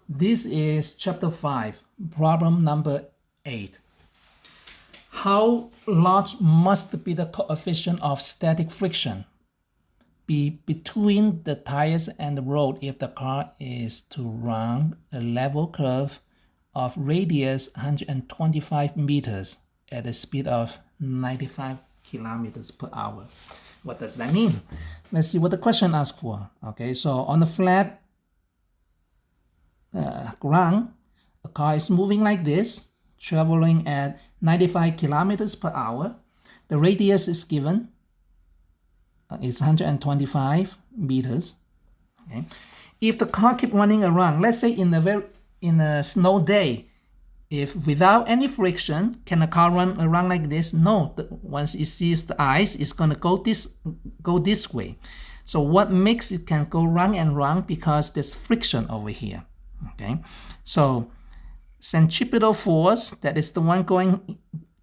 This is chapter 5, problem number 8. How large must be the coefficient of static friction be between the tires and the road if the car is to run a level curve of radius 125 meters at a speed of 95 kilometers per hour? What does that mean? Let's see what the question asks for. Okay, so on the flat ground, a car is moving like this, traveling at 95 kilometers per hour. The radius is given, is 125 meters. Okay. If the car keep running around, let's say in a snow day, if without any friction, can a car run around like this? No. Once it sees the ice, it's gonna go this way. So what makes it can go round and round? Because there's friction over here. Okay, so centripetal force, that is the one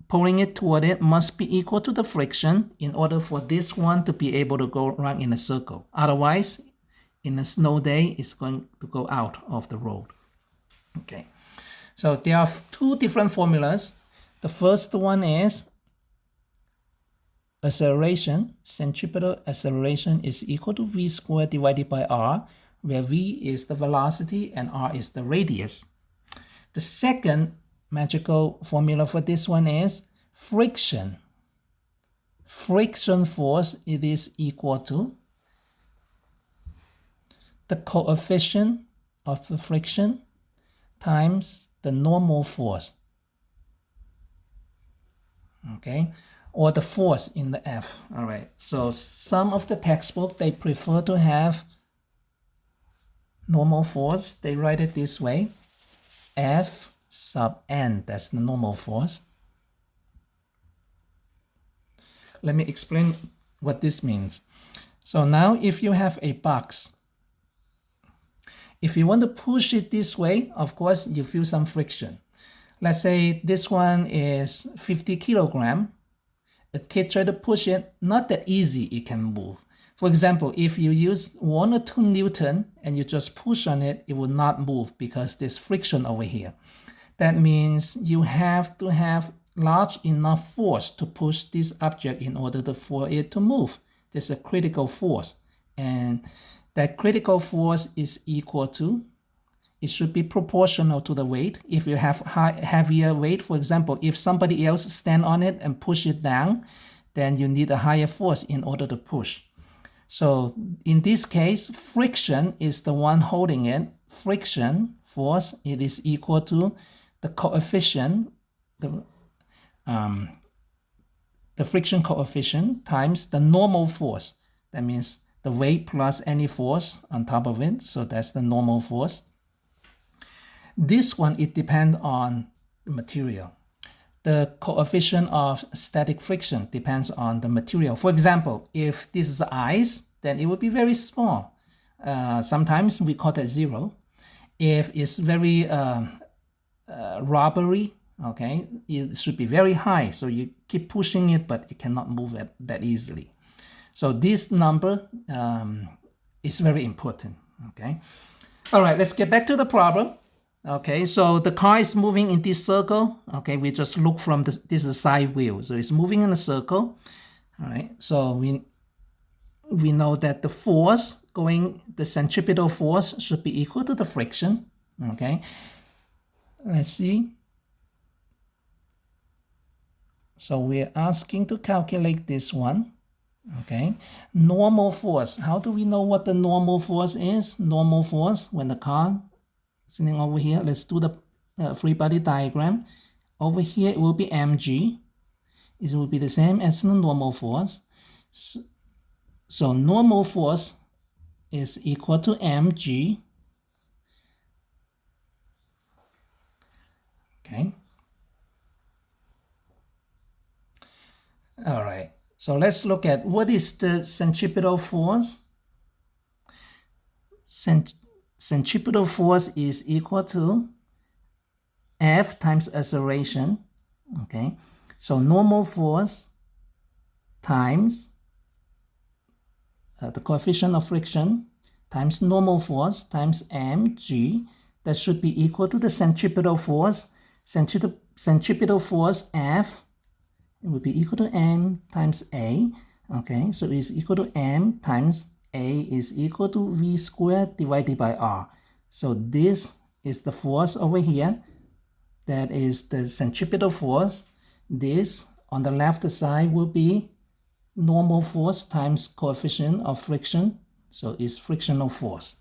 pulling it toward it, must be equal to the friction in order for this one to be able to go around in a circle. Otherwise, in a snow day, it's going to go out of the road. Okay, so there are two different formulas. The first one is acceleration. Centripetal acceleration is equal to v squared divided by r, where v is the velocity and r is the radius. The second magical formula for this one is friction. Friction force, it is equal to the coefficient of the friction times the normal force. Okay, or the force in the F. All right, so some of the textbook, they prefer to have normal force. They write it this way: F sub n, that's the normal force. Let me explain what this means. So now if you have a box, if you want to push it this way, of course you feel some friction. Let's say this one is 50 kilogram. A kid try to push it, not that easy it can move. For example, if you use 1 or 2 Newton and you just push on it, it will not move because there's friction over here. That means you have to have large enough force to push this object in order for it to move. There's a critical force, and that critical force is equal to, it should be proportional to the weight. If you have heavier weight, for example, if somebody else stand on it and push it down, then you need a higher force in order to push. So in this case, friction is the one holding it. Friction force, it is equal to the coefficient, the friction coefficient times the normal force. That means the weight plus any force on top of it. So that's the normal force. This one, it depends on the material. The coefficient of static friction depends on the material. For example, if this is ice, then it would be very small. Sometimes we call that 0. If it's very rubbery, okay, it should be very high. So you keep pushing it, but it cannot move that easily. So this number is very important, okay? All right, let's get back to the problem. Okay, so the car is moving in this circle. Okay, we just look from this is a side view. So it's moving in a circle. All right, so we know that the force the centripetal force should be equal to the friction. Okay, let's see. So we're asking to calculate this one. Okay, normal force. How do we know what the normal force is? Normal force, when the car sitting over here, let's do the free body diagram. Over here, it will be mg. It will be the same as the normal force. So normal force is equal to mg. Okay. All right. So let's look at what is the centripetal force. Centripetal force is equal to F times acceleration. Okay, so normal force times the coefficient of friction times normal force times mg that should be equal to the centripetal force. Centripetal force F, it would be equal to M times A. Okay, so it's equal to M times A is equal to V squared divided by R. So this is the force over here. That is the centripetal force. This on the left side will be normal force times coefficient of friction. So it's frictional force.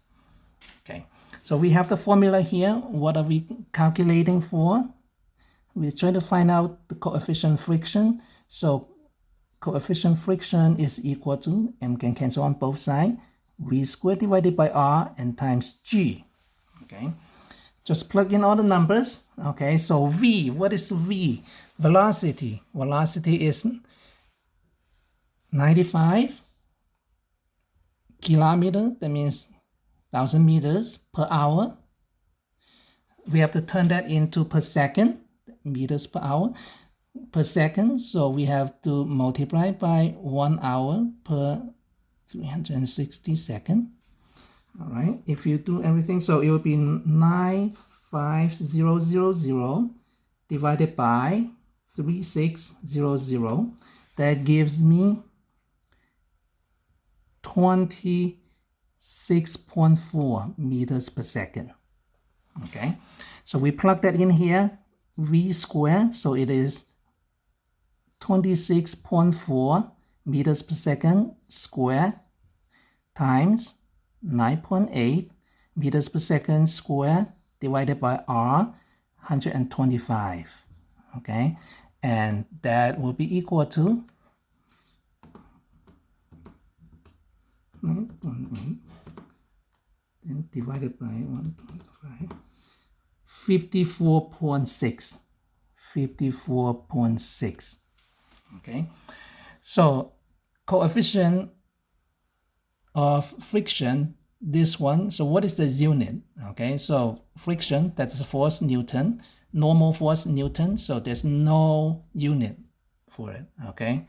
Okay, so we have the formula here. What are we calculating for? We're trying to find out the coefficient friction. So coefficient friction is equal to, M can cancel on both sides, V squared divided by R and times G. Okay, just plug in all the numbers. Okay, so V, what is V? Velocity. Velocity is 95 kilometer, that means 1,000 meters per hour. We have to turn that into per second, meters per hour per second. So we have to multiply by 1 hour per 360 seconds. All right, if you do everything, so it will be 95000 divided by 3600. That gives me 26.4 meters per second. Okay, so we plug that in here, V squared, so it is 26.4 meters per second square times 9.8 meters per second square divided by R, 125. Okay, and that will be equal to 9.8 then divided by 125, 54.6. 54.6. Okay, so coefficient of friction, this one, so what is the unit? Okay, so friction, that's the force Newton, normal force Newton, so there's no unit for it. Okay,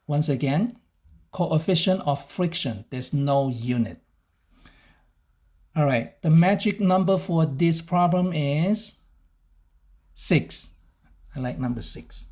once again, coefficient of friction, there's no unit. All right, the magic number for this problem is 6. I like number 6.